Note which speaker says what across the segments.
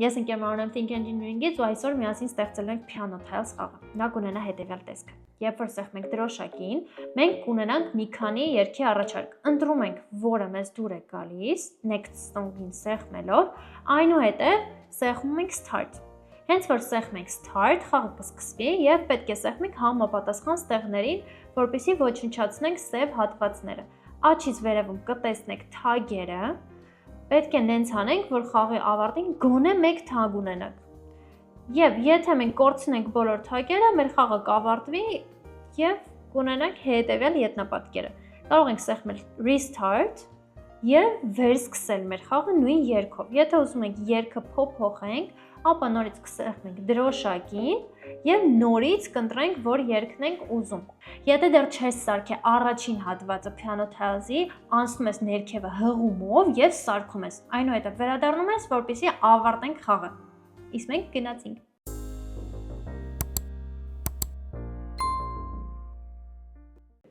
Speaker 1: Ես ընկերներով եմ Think Engineering-ից ու այսօր միասին ստեղծել ենք Piano Tiles խաղը։ Նա կունենա հետևյալ տեսքը։ Երբ որ սեղմենք դրոշակին, մենք կունենանք մի քանի երգի առաջարկ։ Ընտրում ենք, որը մեզ դուր է գալիս, next song-ին սեղմելով, այնուհետև սեղմում ենք start։ Հենց որ սեղմենք start, խաղը կսկսվի եւ պետք է սեղմենք համապատասխան ստեղներին, որպեսզի ոչնչացնենք սև հատվածները։ Աչից վերևում կտեսնեք թագերը։ Պետք է նենց անենք, որ խաղի ավարտին գոնե մեկ թագ ունենանք։ Եվ եթե մենք կորցնենք բոլոր թագերը, մեր խաղը կավարտվի եւ կունենանք հետեւյալ ետնապատկերը։ Կարող ենք սեղմել restart եւ վերսկսել մեր խաղը նույն երգով։ Եթե ուզում ենք երգը փոփոխենք, ապա նորից կսեղմենք դրոշակին եւ նորից կընտրենք, որ երգն ենք ուզում։ Եթե դեռ չես սարքել առաջին հատվածը Piano Tiles-ի, անցնում ես ներքևը հղումով եւ սարքում ես։ Այնուհետեւ վերադառնում ես, որպեսզի ավարտենք խաղը։ Իսկ մենք գնացինք։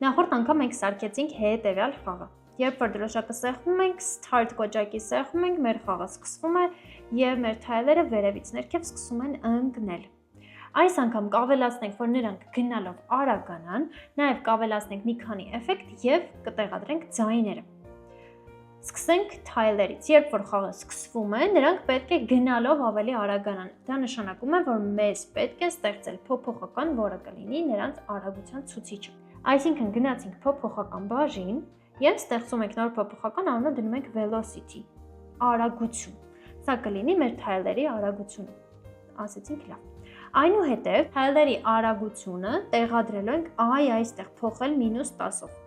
Speaker 1: Նախորդ անգամ մենք սարքեցինք հետեւյալ խաղը։ Երբ որ դրոշակը սեղմում ենք, start կոճակի սեղմում ենք, մեր խաղը սկսվում է եւ մեր թայլերը վերևից ներքև սկսում են ընկնել։ Այս անգամ կավելացնենք, որ նրանք գնալով արագանան, նաեւ կավելացնենք մի քանի էֆեկտ եւ կտեղադրենք ձայները։ Սկսենք թայլերից։ Երբ որ խաղը սկսվում է, նրանք պետք է գնալով ավելի արագանան։ Դա նշանակում է, որ մեզ պետք է ստեղծել փոփոխական, որը կլինի նրանց արագության ցուցիչը։ Այսինքն գնացինք փոփոխական բաժին եւ ստեղծում ենք նոր փոփոխական, անունը դնում ենք velocity, արագություն։ Սա կլինի մեր թայլերի արագությունը։ Ասեցինք լավ։ Այնուհետև թայլերի արագությունը տեղադրելու ենք այստեղ փոխել -10-ով։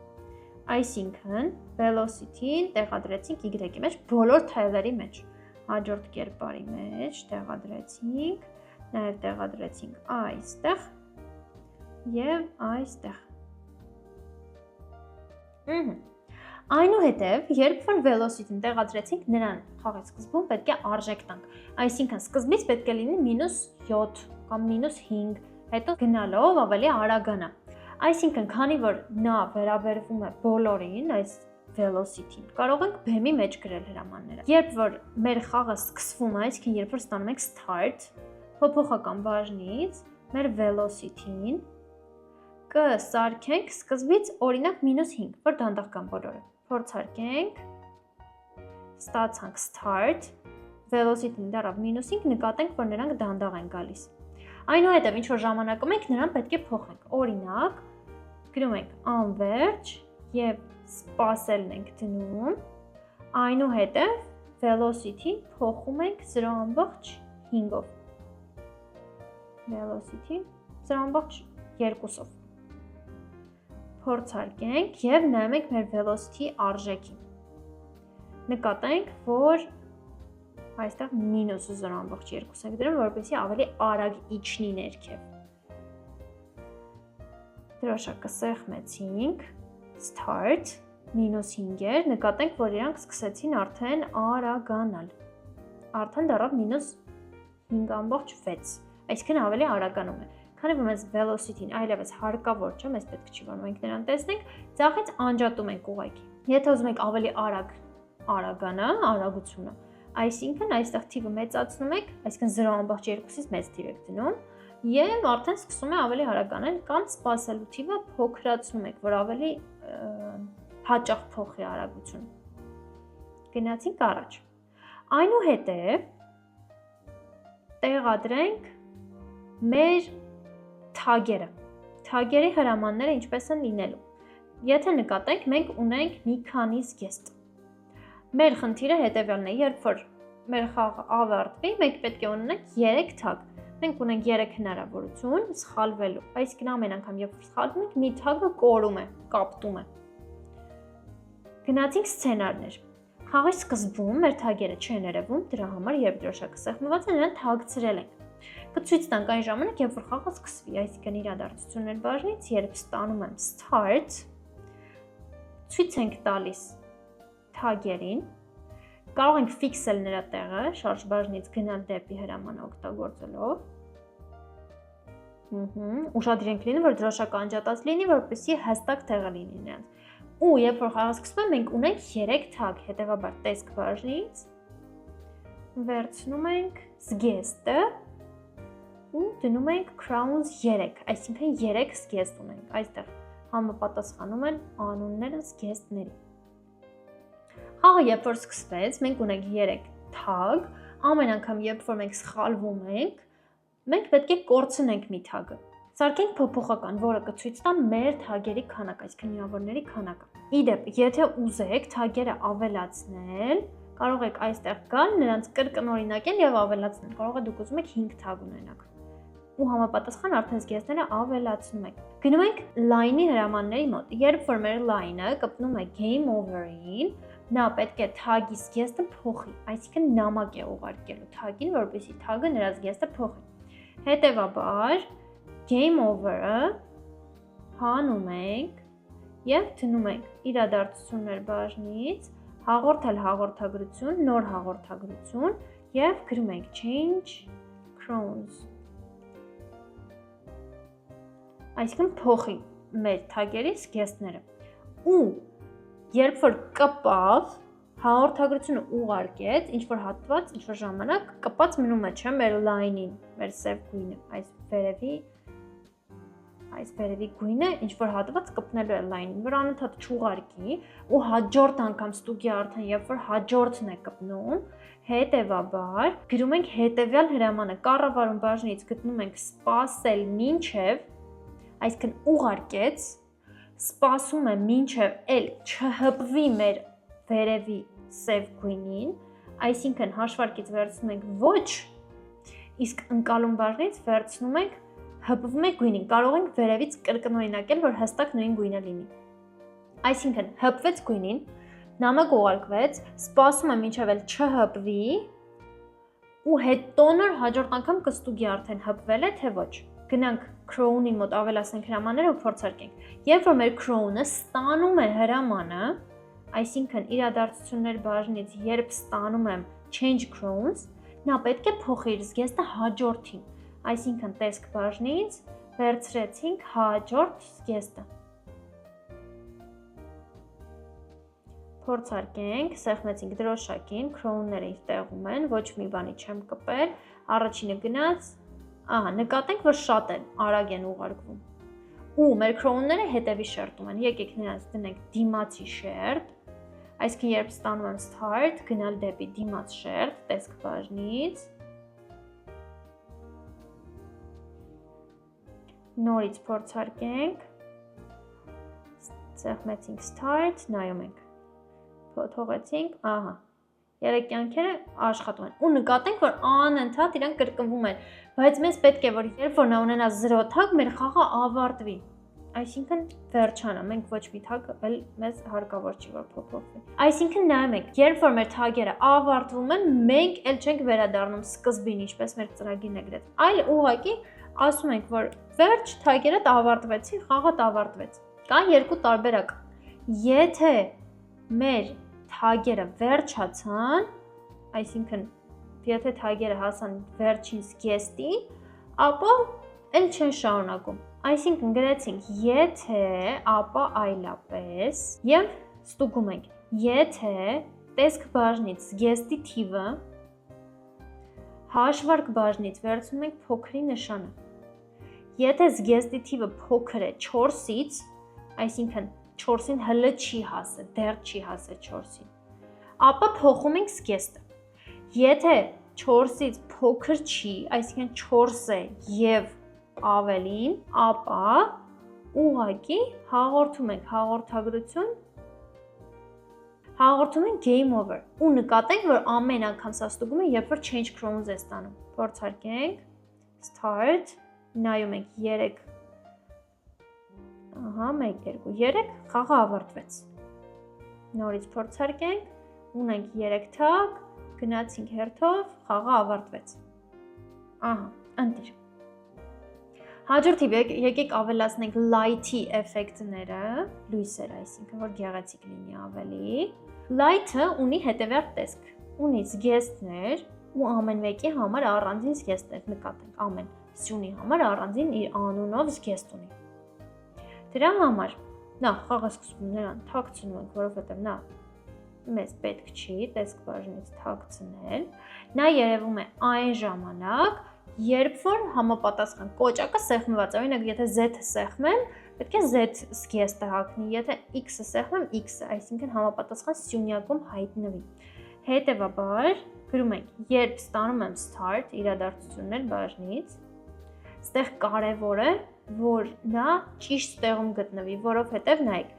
Speaker 1: Այսինքն velocity-ն տեղադրեցինք y-ի մեջ, բոլոր թայլերի մեջ։ Հաջորդ կերպարի մեջ տեղադրեցինք, նաեւ տեղադրեցինք այստեղ եւ այստեղ։ Այնուհետև, երբ որ velocity-ն տեղադրեցինք, նրան խաղի սկզբում պետք է արժեք տանք։ Այսինքն սկզբից պետք է լինի -7 կամ -5, հետո գնալով ավելի արագանա։ Այսինքն, քանի որ նա վերաբերվում է բոլորին, այս velocity-ին, կարող ենք բեմի մեջ գրել հրամանները։ Երբ որ մեր խաղը սկսվում է, այսինքն երբ որ ստանում ենք start, փոփոխական բաժնից մեր velocity-ին կսարքենք սկզբից օրինակ -5, որ դանդաղ կան բոլորը։ Փորձարկենք, ստացանք start, velocity-ն դառավ -5, նկատենք, որ նրանք դանդաղ են գալիս։ Այնուհետև ինչ որ ժամանակում ենք, նրան պետք է փոխենք։ Օրինակ, գրում ենք անվերջ եւ սպասելն ենք դնում։ Այնուհետև velocity-ն փոխում ենք 0.5-ով։ Velocity 0.2-ով։ Փորձարկենք եւ նայենք մեր velocity արժեքին։ Նկատենք, որ այստեղ -0.2 ենք դրում, որպեսզի ավելի արագ իջնի ներքև։ Դրոշակը սեղմեցինք, start, -5 էր, նկատենք, որ իրանք սկսեցին արդեն արագանալ։ Արդեն դառավ -5.6, այսինքն ավելի արագանում է։ Քանի որ մեզ velocity-ն այլևս հարկավոր չէ, մեզ պետք չի որ մենք նրան տեսնենք, ձախից անջատում ենք ուղղակի։ Եթե ուզում եք ավելի արագանա, արագությունը, այսինքն այստեղ թիվը մեծացնում եք, այսինքն 0.2-ից մեծ թիվ եք դնում, եւ արդեն սկսում է ավելի արագանալ կամ սպասելու թիվը փոքրացնում եք, որ ավելի հաճախ փոխի արագությունը։ Գնացինք առաջ։ Այնուհետև տեղադրենք մեր թագերը։ Թագերի հրամանները ինչպես են լինելու։ Եթե նկատենք, մենք ունենք մի քանի զգեստ։ Մեր խնդիրը հետևյալն է, երբ որ մեր խաղը ավարտվի, մենք պետք է ունենանք 3 թագ։ Մենք ունենք 3 հնարավորություն սխալվելու։ Այսինքն ամեն անգամ երբ սխալվում ենք, մի թագը կորում է, կապտում է։ Գնացինք սցենարներ։ Խաղի սկզբում մեր թագերը չեն երևում, դրա համար երբ դրոշակը սեղմված է, նրան թաքցրել ենք։ Կցույց տանք այն ժամանակ, երբ որ խաղը սկսվի, այսինքն իրադարձություններ բաժնից, երբ ստանում եմ start, ցույց ենք տալիս թագերին, կարող ենք ֆիքսել նրա տեղը, շարժ բաժնից գնալ դեպի հրամանը օգտագործելով։ Ուշադրենք լինի, որ դրոշակը անջատած լինի, որպեսզի հստակ տեղը լինի նրանց։ Ու երբ որ խաղը սկսվում է, մենք ունենք 3 թագ, հետևաբար տեսք բաժնից վերցնում ենք զգեստը ու դնում ենք crowns 3, այսինքն 3 զգեստ ունենք, այստեղ համապատասխանում են անունները զգեստների։ Խաղը երբ որ սկսվեց, մենք ունենք 3 թագ, ամեն անգամ երբ որ մենք սխալվում ենք, մենք պետք է կորցնենք մի թագը։ Սարքենք փոփոխական, որը կցույց տա մեր թագերի քանակը, այսինքն միավորների քանակը։ Իդեպ, եթե ուզեք թագերը ավելացնել, կարող եք այստեղ գալ, նրանց կրկնօրինակել եւ ավելացնել։ Կարող է դուք ուզում եք 5 թագ ունենաք։ Ու համապատասխան արդեն զգեստները ավելացնում եք։ Գնում ենք line-ի հրամանների մոտ։ Երբ որ մեր line-ը կպնում է game over-ին, նա պետք է թագի զգեստը փոխի, այսինքն նամակ է ուղարկելու թագին, որպեսզի թագը նրա զգեստը փոխի։ Հետևաբար game over-ը հանում ենք եւ դնում ենք իրադարձություններ բաժնից, հաղորդել հաղորդագրություն, նոր հաղորդագրություն եւ գրում ենք change crowns։ Այսինքն փոխի մեր թագերի զգեստները։ Ու երբ որ կպավ, հաղորդագրությունը ուղարկեց, ինչ որ հատված, ինչ որ ժամանակ կպած մնում է, չէ՞, մեր line-ին, մեր սև գույնը, այս վերևի գույնը, ինչ որ հատված կպնելու է line-ին, որ անընդհատ չուղարկի, ու հաջորդ անգամ ստուգի արդեն, երբ որ հաջորդն է կպնում, հետևաբար գրում ենք հետևյալ հրամանը, կառավարում բաժնից գտնում ենք սպասել մինչև, այսինքն ուղարկեց, սպասում է մինչև էլ չհպվի մեր վերևի սև գույնին, այսինքն հաշվարկից վերցնում ենք ոչ, իսկ ընկալում բաժնից վերցնում ենք հպվում է գույնին, կարող ենք վերևից կրկնօրինակել, որ հստակ նույն գույնը լինի։ Այսինքն հպվեց գույնին, նամակ ուղարկվեց, սպասում է մինչև էլ չհպվի ու հետո նոր հաջորդ անգամ կստուգի արդեն հպվել է թե ոչ։ Գնանք crown-ի մոտ ավելացնենք հրամանները ու փորձարկենք։ Երբ որ մեր crown-ը ստանում է հրամանը, այսինքն իրադարձություններ բաժնից երբ ստանում եմ change crowns, նա պետք է փոխի իր զգեստը հաջորդին։ Այսինքն տեսք բաժնից վերցրեցինք հաջորդ զգեստը։ Փորձարկենք, սեղմեցինք դրոշակին, crown-ները իր տեղում են, ոչ մի բանի չեմ կպել, առաջինը գնաց, ահա, նկատենք, որ շատ են, արագ են ուղարկվում։ Ու մեր crown-ները հետևի շերտում են, եկեք նրանց դնենք դիմացի շերտ, այսինքն երբ ստանում եմ start, գնալ դեպի դիմաց շերտ, տեսք բաժնից, նորից փորձարկենք, սեղմեցինք start, նայում ենք, թողեցինք, ահա, երեք կյանքերը աշխատում են ու նկատենք, որ անընդհատ իրանք կրկնվում են, բայց մեզ պետք է, որ երբ որ նա ունենա 0 թագ, մեր խաղը ավարտվի, այսինքն վերջանա, մենք ոչ մի թագ էլ մեզ հարկավոր չի, որ փոփոխվի։ Այսինքն նայում ենք, երբ որ մեր թագերը ավարտվում են, մենք էլ չենք վերադառնում սկզբին, ինչպես մեր ծրագիրն է գրել, այլ ուղղակի ասում ենք, որ վերջ թագերդ ավարտվեցին, խաղդ ավարտվեց։ Կան երկու տարբերակ։ Եթե մեր թագերը վերջացան, այսինքն եթե թագերը հասան վերջին զգեստին, ապա էլ չեն շարունակում։ Այսինքն գրեցինք եթե, ապա այլապես եւ ստուգում ենք, եթե տեսք բաժնից զգեստի թիվը հաշվարկ բաժնից վերցնում ենք փոքրի նշանը։ Եթե զգեստի թիվը փոքր է 4-ից, այսինքն 4-ին հələ չի հասել, դեռ չի հասել 4-ին, ապա փոխում ենք զգեստը։ Եթե 4-ից փոքր չի, այսինքն 4 է եւ ավելին, ապա ուղղակի հաղորդում ենք հաղորդագրություն, հաղորդում ենք game over ու նկատենք, որ ամեն անգամ սա ստուգում է, երբ որ change crowns է ստանում։ Փորձարկենք, start, նայում ենք 3, ահա 1, 2, 3, խաղը ավարտվեց։ Նորից փորձարկենք, ունենք 3 թակ, գնացինք հերթով, խաղը ավարտվեց։ Ահա, ընտիր։ Հաջորդիվ եկեք ավելացնենք light-ի էֆեկտները, լույսերը, այսինքն որ գեղեցիկ լինի ավելի։ Light-ը ունի հետևյալ տեսք, ունի զգեստներ ու ամեն մեկի համար առանձին զգեստներ, նկատենք, ամեն սյունի համար առանձին իր անունով զգեստ ունի։ Դրա համար նա խաղը սկսում նրան թաքցնում ենք, որովհետև նա մեզ պետք չի տեսք բաժնից թաքցնել, նա երևում է այն ժամանակ, երբ որ համապատասխան կոճակը սեղմված է, օրինակ եթե z-ը սեղմեմ, պետք է z զգեստը հագնի, եթե x-ը սեղմեմ, x-ը, այսինքն համապատասխան սյունյակում հայտնվի։ Հետևաբար, գրում ենք, երբ ստանում եմ start իրադարձություններ բաժնից, ստեղ կարևոր է, որ նա ճիշտ տեղում գտնվի, որովհետև նայեք,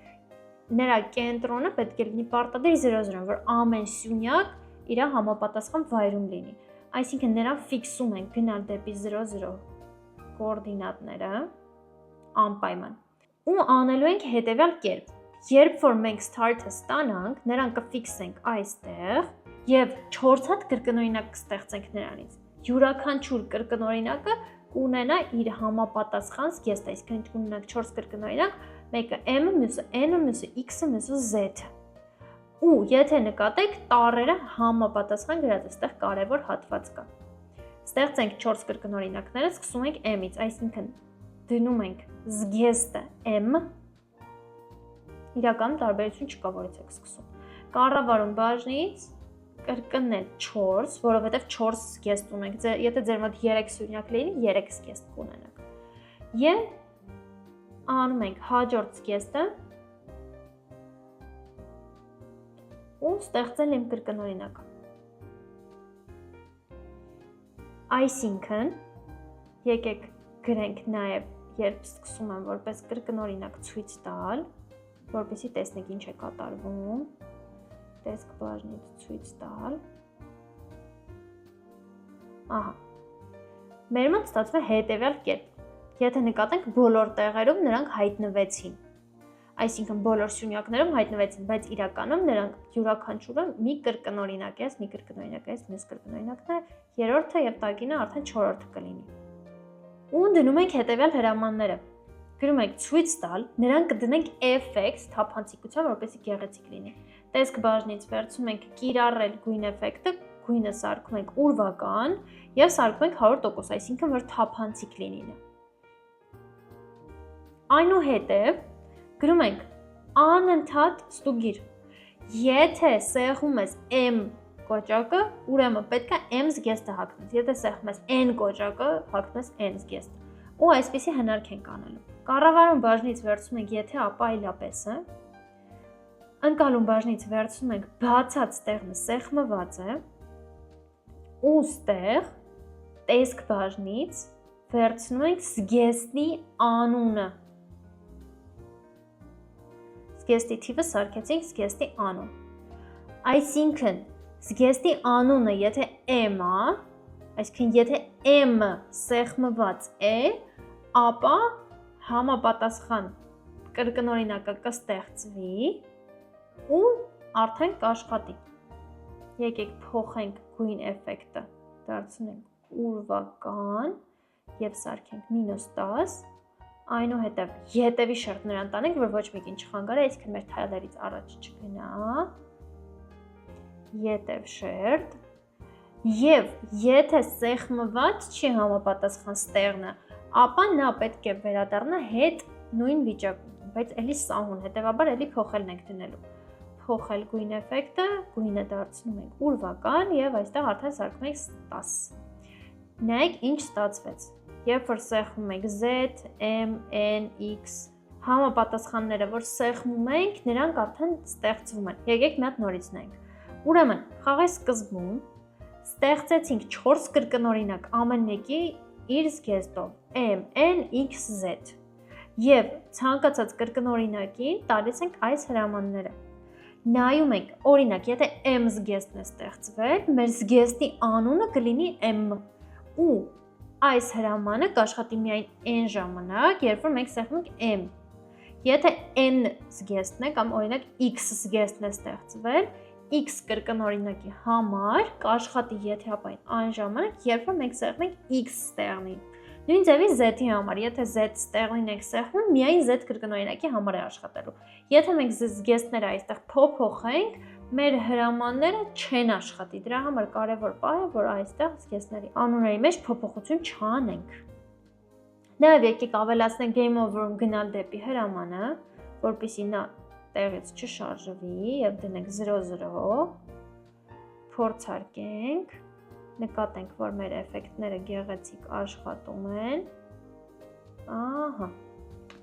Speaker 1: նրա կենտրոնը պետք է լինի պարտադիր 0,0, որ ամեն սյունյակ իր համապատասխան վայրում լինի։ Այսինքն նրան ֆիքսում ենք գնալ դեպի 0,0 կոորդինատները անպայման։ Ու անելու ենք հետևյալ կերպ։ Երբ որ մենք start-ը ստանանք, նրան կֆիքսենք այստեղ եւ 4 հատ կրկնօրինակ կստեղծենք նրանից։ Յուրաքանչյուր կրկնօրինակը կունենա իր համապատասխան զգեստ, այսինքն կունենանք 4 կրկնօրինակ, մեկը m-ը, մյուսը n-ը, մյուսը x-ը, մյուսը z-ը։ Ու եթե նկատեք, տառերը համապատասխան գրած է, այստեղ կարևոր հատված կա։ Ստեղծենք 4 կրկնօրինակները, սկսում ենք m-ից, այսինքն դնում ենք զգեստը m, իրականում տարբերություն չկա, որից եք սկսում։ Կառավարում բաժնից կրկնել 4, որովհետև 4 զգեստ ունենք, եթե ձեր մոտ 3 սյունյակ լինի, 3 զգեստ կունենաք։ Եվ անում ենք հաջորդ զգեստը ու ստեղծել եմ կրկնօրինակը։ Այսինքն, եկեք գրենք նաև, երբ սկսում եմ որպես կրկնօրինակ ցույց տալ, որպեսզի տեսնեք ինչ է կատարվում, տեսք բաժնից ցույց տալ։ Ահա։ Մեր մոտ ստացվում է հետևյալ կերպ։ Եթե նկատենք, բոլոր տեղերում նրանք հայտնվեցին։ Այսինքն բոլոր սյունյակներում հայտնվեցին, բայց իրականում նրանք յուրաքանչյուրը մի կրկնօրինակ է, մի կրկնօրինակ է, մյուս կրկնօրինակն է, երրորդը եւ տակինը արդեն 4-րդը կլինի։ Ու դնում ենք հետևյալ հրամանները։ Գրում ենք ցույց տալ, նրանք կդնենք fx թափանցիկությամբ, որպեսզի գեղեցիկ լինի։ Տեսք բաժնից վերցնում ենք կիրառել գույն էֆեկտը, գույնը սարքում ենք ուրվական եւ սարքում ենք 100%, այսինքն որ թափանցիկ լինի նա։ Այնուհետև գրում ենք անընդհատ ստուգիր։ Եթե սեղմում ես m կոճակը, ուրեմն պետք է m զգեստը հագնես։ Եթե սեղմում ես n կոճակը, հագնես n զգեստ։ Ու այսպեսի հնարք ենք անելու։ Կառավարում բաժնից վերցնում ենք եթե ապա այլապես է։ Ընկալում բաժնից վերցնում ենք բացած տեղը սեղմված է։ Ու ստեղ տեսք բաժնից վերցնում ենք զգեստի անունը։ Զգեստի թիվը սարքեցինք զգեստի անուն։ Այսինքն զգեստի անունը եթե m է, այսինքն եթե m-ը սեղմված է, ապա համապատասխան կրկնօրինակը կստեղծվի ու արդեն կաշխատի։ Եկեք փոխենք գույն էֆեկտը, դարձնենք ուրվական եւ սարքենք -10, այնուհետև ետևի շերտներն տանենք, որ ոչ մեկին չխանգարի, այսինքն մեր թայլերից առաջ չգնա։ Ետև շերտ եւ եթե սեղմված չի համապատասխան ստեղնը, ապա նա պետք է վերադառնա հետ նույն վիճակում, բայց էլի սահուն, հետեւաբար էլի փոխելն ենք դնելու։ Փոխել գույն էֆեկտը, գույնը դարձնում ենք ուրվական եւ այստեղ արդեն սարքում ենք 10։ Նայեք ինչ ստացվեց։ Երբ որ սեղմում ենք z, m, n, x համապատասխանները, որ սեղմում ենք, նրանք արդեն ստեղծվում են։ Եկեք մի հատ նորից նայենք։ Ուրեմն, խաղի սկզբում ստեղծեցինք 4 կրկնօրինակ, ամեն մեկի իր զգեստով m, n, x, z։ Եվ ցանկացած կրկնօրինակին տալիս ենք այս հրամանները։ Նայում ենք, օրինակ, եթե m զգեստն է ստեղծվել, մեր զգեստի անունը կլինի m ու այս հրամանը կաշխատի միայն n ժամանակ, երբ որ մենք սեղմում ենք m։ Եթե n զգեստն է կամ օրինակ x զգեստն է ստեղծվել, x կրկնօրինակի համար կաշխատի եթե ապա այն ժամանակ, երբ որ մենք սեղմում ենք x ստեղնի։ Նույն ձևի z-ի համար, եթե z ստեղնին ենք սեղմում, միայն z կրկնօրինակի համար է աշխատելու։ Եթե մենք զգեստները այստեղ փոփոխենք, մեր հրամանները չեն աշխատի։ Դրա համար կարևոր բան է, որ այստեղ զգեստների անունների մեջ փոփոխություն չանենք։ Նաև եկեք ավելացնենք game over-ում գնալ դեպի հրամանը, որպեսզի նա տեղից չշարժվի եւ դնենք 0-0, փորձարկենք, նկատենք, որ մեր էֆեկտները գեղեցիկ աշխատում են։ Ահա։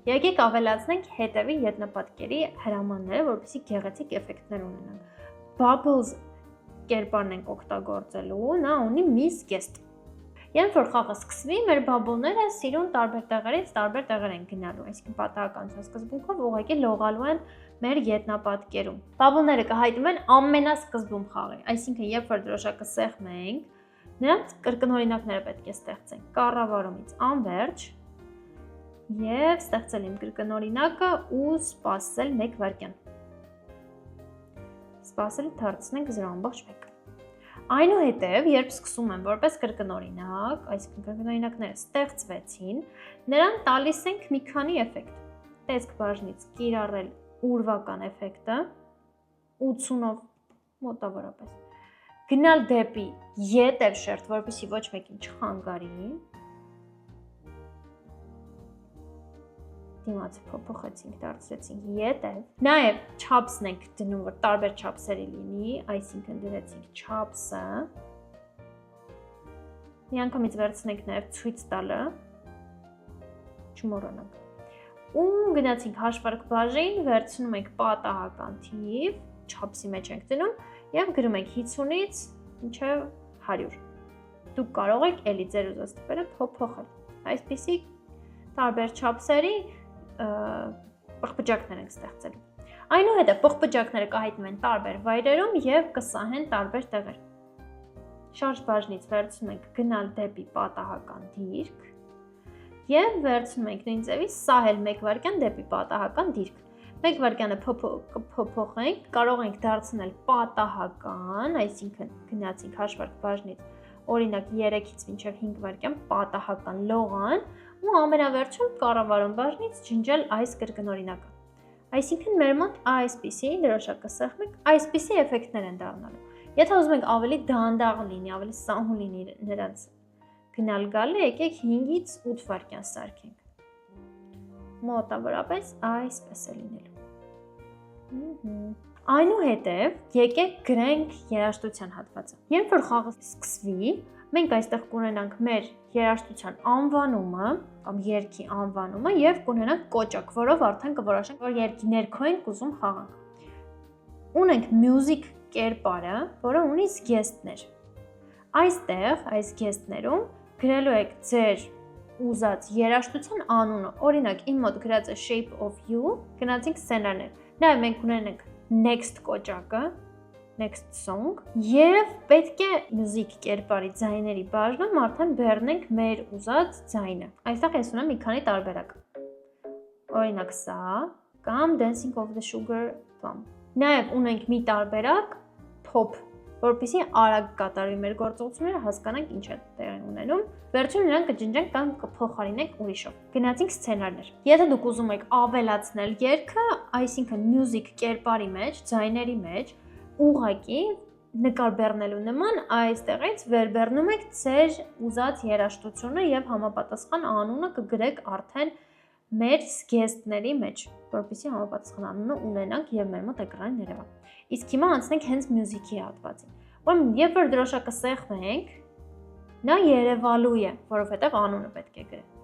Speaker 1: Եկեք ավելացնենք հետևի ետնապատկերի հրամանները, որպեսզի գեղեցիկ էֆեկտներ ունենանք։ Bubbles կերպարն ենք օգտագործելու, նա ունի miss guest։ Երբ որ խաղը սկսվի, մեր բաբլները սիրուն տարբեր տեղերից տարբեր տեղեր են գնալու, այսինքն պատահականության սկզբունքով ուղղակի լողալու են մեր ետնապատկերում։ Բաբլները կհայտնվում են ամենասկզբում խաղի, այսինքն երբ որ դրոշակը սեղմենք, նրանց կրկնօրինակները պետք է ստեղծենք կառավարումից անվերջ եւ ստեղծել իմ կրկնօրինակը ու սպասել 1 վայրկյան։ Սպասել դարձնենք 0.1։ Այնուհետև, երբ սկսում եմ որպես կրկնօրինակ, այսինքն կրկնօրինակները ստեղծվեցին, նրան տալիս ենք մի քանի էֆեկտ։ Տեսք բաժնից կիրառել ուրվական էֆեկտը 80-ով մոտավորապես։ Գնալ դեպի ետև շերտ, որպեսզի ոչ մեկին չխանգարի։ Դիմացը փոփոխեցինք, դարձրեցինք ետև։ Նաև չափսն ենք դնում, որ տարբեր չափսերի լինի, այսինքն դրեցինք չափսը։ Միանգամից վերցնենք նաև ցույց տալը, չմոռանանք։ Ու գնացինք հաշվարկ բաժին, վերցնում ենք պատահական թիվ, չափսի մեջ ենք դնում եւ գրում ենք 50-ից մինչեւ 100։ Դուք կարող եք ելի ձեր ուզած տիպերը փոփոխել։ Այսպիսի տարբեր չափսերի պղպջակներ ենք ստեղծելու։ Այնուհետև պղպջակները կհայտնվեն են տարբեր վայրերում եւ կսահեն տարբեր տեղեր։ Շարժ բաժնից վերցնում ենք գնալ դեպի պատահական դիրք եւ վերցնում ենք նույն ձևի սահել 1 վայրկյան դեպի պատահական դիրք։ 1 վայրկյանը փոփոխենք, կարող ենք դարձնել պատահական, այսինքն գնացինք հաշվարկ բաժնից օրինակ 3-ից մինչև 5 վայրկյան պատահական լողան ու ամենավերջում կառավարում բաժնից ջնջել այս կրկնօրինակը։ Այսինքն մեր մոտ այսպիսի դրոշակը սեղմենք, այսպիսի էֆեկտներ են դառնալու։ Եթե ուզում ենք ավելի դանդաղ լինի, ավելի սահուն լինի նրանց գնալ գալը, եկեք 5-ից 8 վայրկյան սարքենք։ Մոտավորապես այսպես է լինելու։ Այնուհետև եկեք գրենք երաժշտության հատվածը։ Երբ որ խաղը սկսվի, մենք այստեղ կունենանք մեր երաժշտության անվանումը կամ երգի անվանումը եւ կունենանք կոճակ, որով արդեն կորոշենք, որ երգի ներքո ենք ուզում խաղանք։ Ունենք music կերպարը, որը ունի զգեստներ։ Այստեղ այս զգեստներում գրելու եք ձեր ուզած երաժշտության անունը։ Օրինակ, իմ մոտ գրած է Shape of You, գնացինք սցենարներ։ Նաեւ մենք ունենք next կոճակը, next song, եւ պետք է music կերպարի ձայների բաժնում արդեն բեռնենք մեր ուզած ձայնը։ Այստեղ ես ունեմ մի քանի տարբերակ։ Օրինակ սա, կամ Dancing of the Sugar Plum։ Նաեւ ունենք մի տարբերակ pop, որպեսզի արագ կատարվի մեր գործողությունները, հասկանանք ինչ է տեղի ունենում։ Վերջում նրան կջնջենք կամ կփոխարինենք ուրիշով։ Գնացինք սցենարներ։ Եթե դուք ուզում եք ավելացնել երգը, այսինքն music կերպարի մեջ, ձայների մեջ, ուղղակի նկար բեռնելու նման այստեղից վերբեռնում եք ձեր ուզած երաժշտությունը եւ համապատասխան անունը կգրեք արդեն մեր զգեստների մեջ, որպեսզի համապատասխան անունը ունենանք եւ մեր մոտ էկրանին երևա։ Իսկ հիմա անցնենք հենց music-ի հատվածին։ Ուրեմն, երբ որ դրոշակը սեղմենք, նա երևալու է, որովհետեւ անունը պետք է գրենք։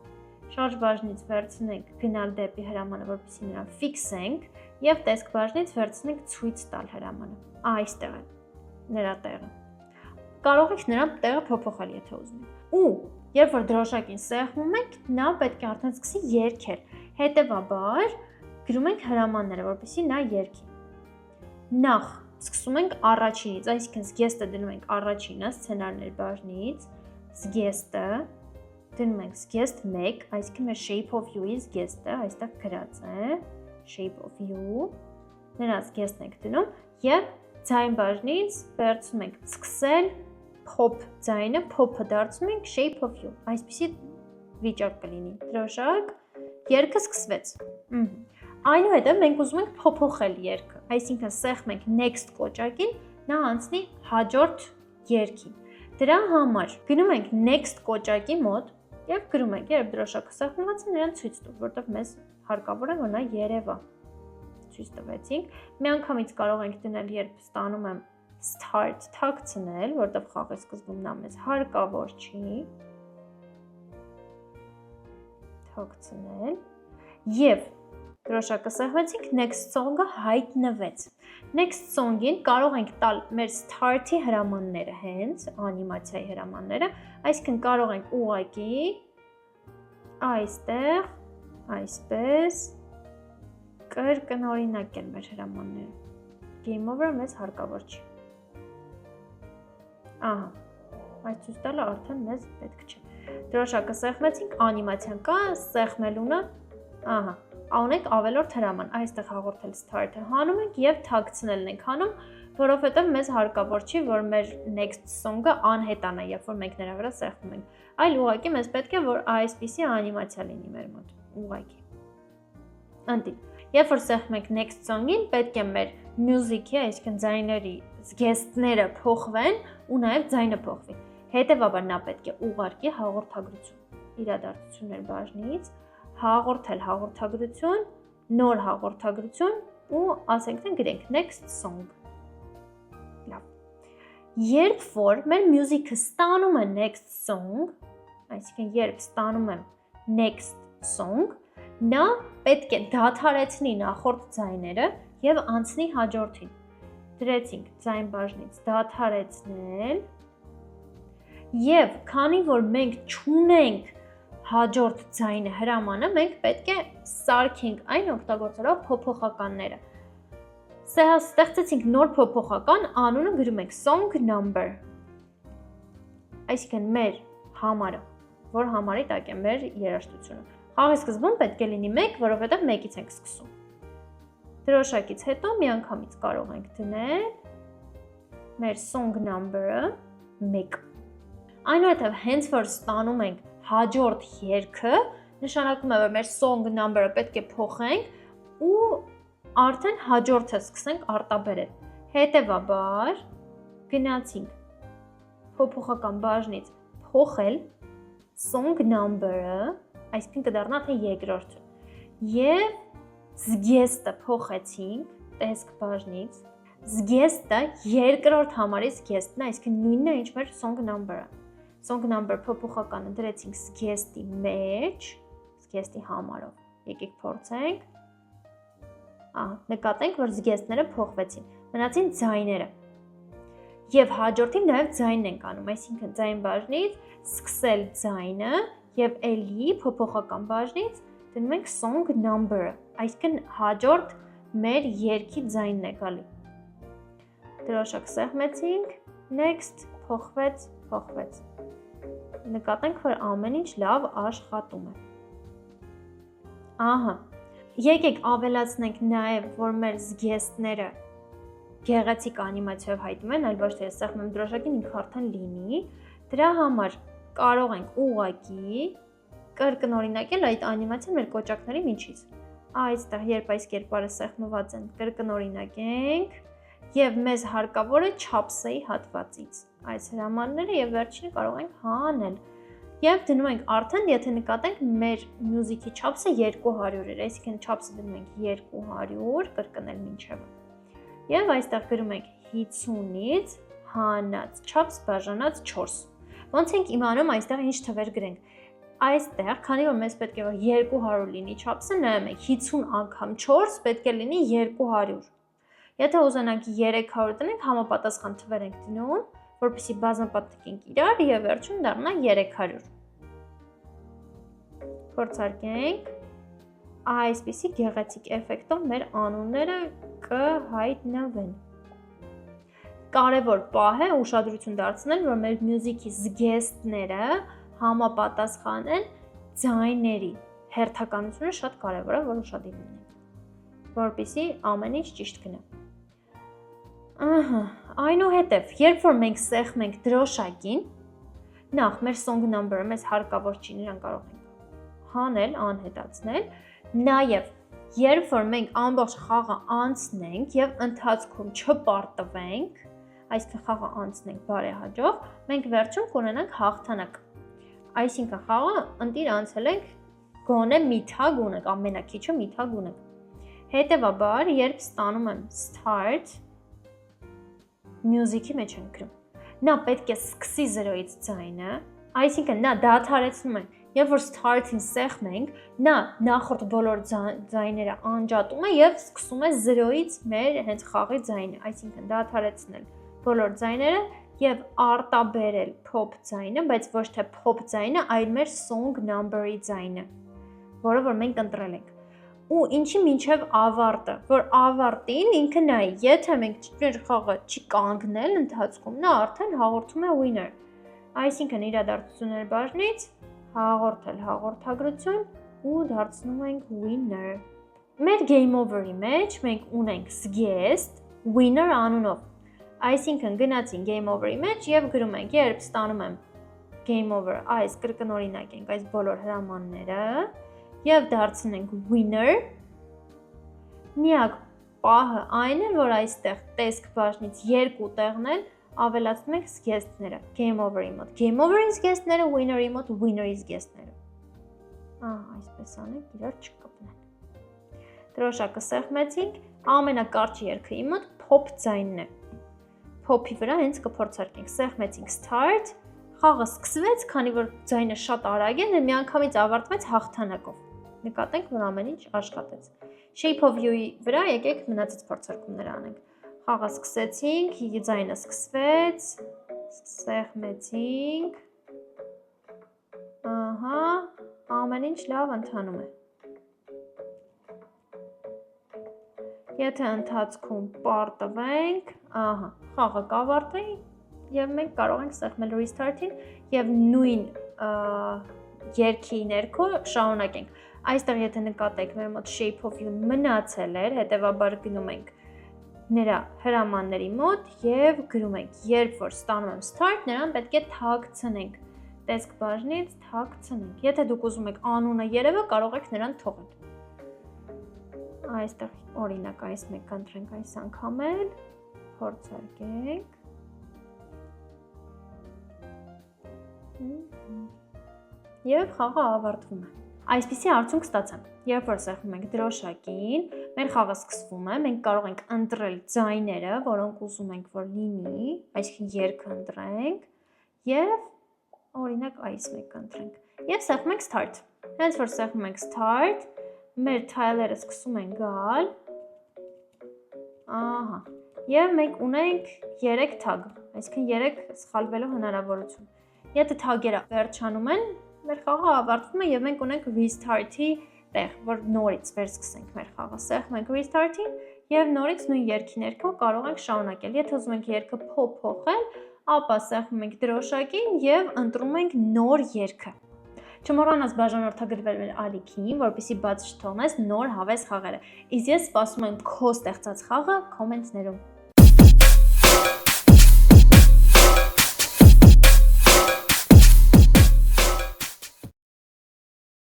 Speaker 1: Շարժ բաժնից վերցնենք գնալ դեպի հրամանը, որպեսզի նրան ֆիքսենք, եւ տեսք բաժնից վերցնենք ցույց տալ հրամանը։ Այստեղ է նրա տեղը։ Կարող եք նրա տեղը փոփոխել, եթե ուզում եք։ Ու երբ որ դրոշակին սեղմում ենք, նա պետք է արդեն սկսի երգել։ Հետևաբար գրում ենք հրամանները, որպեսզի նա երգի։ Նախ սկսում ենք առաջինից, այսինքն զգեստը դնում ենք առաջինը սցենարներ բաժնից, զգեստը դնում ենք զգեստ 1, այսինքն մեր Shape of You-ի զգեստը այստեղ գրած է, Shape of You, նրան զգեստն ենք դնում եւ ձայն բաժնից վերցնում ենք սկսել pop ձայնը, pop-ը դարձնում ենք Shape of You, այսպիսի վիճակ կլինի։ Դրոշակ, երգը սկսվեց։ Այնուհետև մենք ուզում ենք փոփոխել երգը, այսինքն սեղմենք next կոճակին, նա անցնի հաջորդ երգին։ Դրա համար գնում ենք next կոճակի մոտ եւ գրում ենք, երբ դրոշակը սեղմված է, նրան ցույց տուր, որտեղ մեզ հարկավոր է որ նա երևա։ ցույց տվեցինք։ Միանգամից կարող ենք դնել, երբ ստանում եմ start թաքցնել, որտեղ խաղի սկզբում նա մեզ հարկավոր չի։ Թաքցնել։ Եվ դրոշակը սեղմեցինք, next song-ը հայտնվեց։ Next song-ին կարող ենք տալ մեր start-ի հրամանները, հենց անիմացիայի հրամանները, այսինքն կարող ենք ուղղակի այստեղ, այսպես կրկնօրինակել մեր հրամանները։ Game over-ը մեզ հարկավոր չի։ Ահա, այս ցույց տալը արդեն մեզ պետք չէ։ Դրոշակը սեղմեցինք, անիմացիան կա, սեղմելունը, ահա, ունենք ավելորդ հրաման, այստեղ հաղորդել start-ը հանում ենք և թաքցնելն ենք հանում, որովհետև մեզ հարկավոր չի, որ մեր next song-ը անհետանա, երբ որ մենք նրա վրա սեղմում ենք, այլ ուղղակի մեզ պետք է, որ այսպիսի անիմացիա լինի մեր մոտ, ուղղակի։ Ընտի, երբ որ սեղմում ենք next song-ին, պետք է մեր music-ի, այսինքն ձայների զգեստները փոխվեն ու նաև ձայնը փոխվի։ Հետևաբար նա պետք է ուղարկի հաղորդագրություն, իրադարձություններ բաժնից, հաղորդել հաղորդագրություն, նոր հաղորդագրություն ու ասենք թե գրենք next song։ Լավ։ Երբ որ մեր music-ը ստանում է next song, այսինքն երբ ստանում եմ next song, նա պետք է դադարեցնի նախորդ ձայները և անցնի հաջորդին։ Դրեցինք ձայն բաժնից դադարեցնել և քանի որ մենք չունենք հաջորդ ձայնը հրամանը, մենք պետք է սարքենք այն օգտագործելով փոփոխականները։ Ստեղծեցինք նոր փոփոխական, անունը գրում ենք song number, այսինքն մեր համարը, որ համարի տակ է մեր երաժշտությունը։ Խաղի սկզբում պետք է լինի 1, որովհետև 1-ից ենք սկսում։ Դրոշակից հետո միանգամից կարող ենք դնել մեր song number-ը 1։ Այնուհետև հենց որ ստանում ենք հաջորդ երգը, նշանակում է, որ մեր song number-ը պետք է փոխենք ու արդեն հաջորդը սկսենք արտաբերել։ Հետևաբար գնացինք փոփոխական բաժնից փոխել song number-ը, այսինքն կդառնա թե երկրորդը։ Եվ զգեստը փոխեցինք տեսք բաժնից, զգեստը երկրորդ համարի զգեստն է, այսինքն նույնն է, ինչ մեր song number-ը։ Song number փոփոխականը դրեցինք զգեստի մեջ, զգեստի համարով։ Եկեք փորձենք։ Նկատենք, որ զգեստները փոխվեցին, մնացին ձայները։ Եվ հաջորդին նաև ձայնն ենք անում, այսինքն ձայն բաժնից սկսել ձայնը և էլի փոփոխական բաժնից դնում ենք song number-ը, այսինքն հաջորդ մեր երգի ձայնն է գալի։ Դրոշակ սեղմեցինք, next, փոխվեց։ Նկատենք, որ ամեն ինչ լավ աշխատում է։ Ահա, եկեք ավելացնենք նաև, որ մեր զգեստները գեղեցիկ անիմացիայով հայտնում են, այլ ոչ թե սեղմեմ դրոշակին ինքը արդեն լինի, դրա համար կարող ենք ուղղակի կրկնօրինակել այդ անիմացիան մեր կոճակների միջից։ Այստեղ, երբ այս կերպարը սեղմված են, կրկնօրինակենք և մեզ հարկավոր է չափսեի հատվածից այս հրամանները և վերջինը կարող ենք հանել։ Եվ դնում ենք արդեն, եթե նկատենք, մեր մյուզիքի չափսը 200 էր, այսինքն չափսը դնում ենք 200, կրկնել մինչև։ Եվ այստեղ գրում ենք 50-ից հանած չափս բաժանած 4։ Ոնց ենք իմանում այստեղ ինչ թվեր գրենք։ Այստեղ, քանի որ մեզ պետք է որ 200 լինի չափսը, նայում եք 50 անգամ 4 պետք է լինի 200։ Եթե ուզենանք 300 տնենք, համապատասխան թվեր ենք դնում, որպեսզի բազմապատկենք իրար և վերջում դառնա 300։ Փորձարկենք, այսպիսի գեղեցիկ էֆեկտով մեր անունները կհայտնվեն։ Կարևոր պահ է ուշադրություն դարձնել, որ մեր մյուզիքի զգեստները համապատասխանեն ձայների։ Հերթականությունը շատ կարևոր է, որ ուշադիր լինենք, որպեսզի ամեն ինչ ճիշտ գնա։ Այնուհետև, երբ որ մենք սեղմենք դրոշակին, նախ մեր song number-ը մեզ հարկավոր չի, նրան կարող ենք հանել, անհետացնել, նաև երբ որ մենք ամբողջ խաղը անցնենք և ընթացքում չպարտվենք, այսինքն խաղը անցնենք բարեհաջող, մենք վերջում կունենանք հաղթանակ։ Այսինքն խաղը ընտիր անցել ենք գոնե մի թագ ունենք, ամենակիչը մի թագ ունենք։ Հետևաբար, երբ ստանում եմ start, music-ի մեջ եմ գրում։ Նա պետք է սկսի 0-ից ձայնը, այսինքն նա դադարեցնում է, երբ որ start-ին սեղմենք, նա նախորդ բոլոր ձայները անջատում է եւ սկսում է 0-ից մեր հենց խաղի ձայնը, այսինքն դադարեցնել բոլոր ձայները եւ արտաբերել pop ձայնը, բայց ոչ թե pop ձայնը, այլ մեր song number-ի ձայնը, որը որ մենք ընտրել ենք։ Ու ինչի մինչև ավարտը, որ ավարտին ինքը նայի, եթե մենք խաղը չի կանգնել ընթացքում, նա արդեն հաղորդում է winner։ Այսինքն իրադարձություններ բաժնից հաղորդել հաղորդագրություն ու դարձնում ենք winner։ Մեր game over-ի մեջ մենք ունենք guest winner անունով։ Այսինքն գնացին game over-ի մեջ եւ գրում ենք, երբ ստանում եմ game over, այս կրկնօրինակ ենք այս բոլոր հրամանները եւ դարձնենք winner, միակ պահը այն է, որ այստեղ տեսք բաժնից երկու տեղն ավելացնում ենք guest-ները, game over-ի մոտ, game over-ից guest-ները, winner-ի մոտ, winner-ից guest-ները։ Այսպես անենք, իրար չկապնեն։ Դրոշակը սեղմեցինք, ամենակարճ երգի մոտ pop ձայնն է։ Pop-ի վրա հենց կփորձարկենք, սեղմեցինք start, խաղը սկսվեց, քանի որ ձայնը շատ արագ է, միանգամից ավարտվեց հաղթանակով։ Նկատենք, որ ամեն ինչ աշխատեց։ Shape of you-ի վրա եկեք մնացած փորձարկումները անենք։ Խաղը սկսեցինք, ձայնը սկսվեց, սեղմեցինք։ Ամեն ինչ լավ ընթանում է։ Եթե ընթացքում պարտվենք, խաղը կավարտվի եւ մենք կարող ենք սեղմել restart-ին եւ նույն երգի ներքո շարունակենք։ Այստեղ եթե նկատեք, մեր մոտ shape of you մնացել էր, հետևաբար գնում ենք նրա հրամանների մոտ եւ գրում ենք, երբ որ ստանում եմ start, նրան պետք է թաքցնենք։ Տեսք բաժնից թաքցնենք։ Եթե դուք ուզում եք անունը երևա, կարող եք նրան թողել։ Այստեղ օրինակ այս մեկը ընտրենք այս անգամ էլ, փորձարկենք։ Եվ խաղը ավարտվում է։ Այսպիսի արդյունք ստացանք։ Երբ որ սեղմում ենք դրոշակին, մեր խաղը սկսվում է, մենք կարող ենք ընտրել ձայները, որոնք ուզում ենք, որ լինի, այսինքն երգը ընտրենք, եւ օրինակ այս մեկը ընտրենք։ Եվ սեղմում ենք start։ Հենց որ սեղմում ենք start, մեր թայլերը սկսում են գալ։ Եվ մենք ունենք 3 թագ, այսինքն 3 սխալվելու հնարավորություն։ Եթե թագերը վերջանում են, մեր խաղը ավարտվում է եւ մենք ունենք restart-ի տեղ, որ նորից վերսկսենք մեր խաղը։ Սեղմենք restart-ին եւ նորից նույն երգի ներքո կարող ենք շարունակել։ Եթե ուզում ենք երգը փոխել, ապա սեղմում ենք դրոշակին եւ ընտրում ենք նոր երգը։ Չմոռանաս բաժանորդագրվել մեր ալիքին, որպեսզի բաց չթողնես նոր հավես խաղերը։ Իսկ ես սպասում եմ քո ստեղծած խաղը կոմենտներում։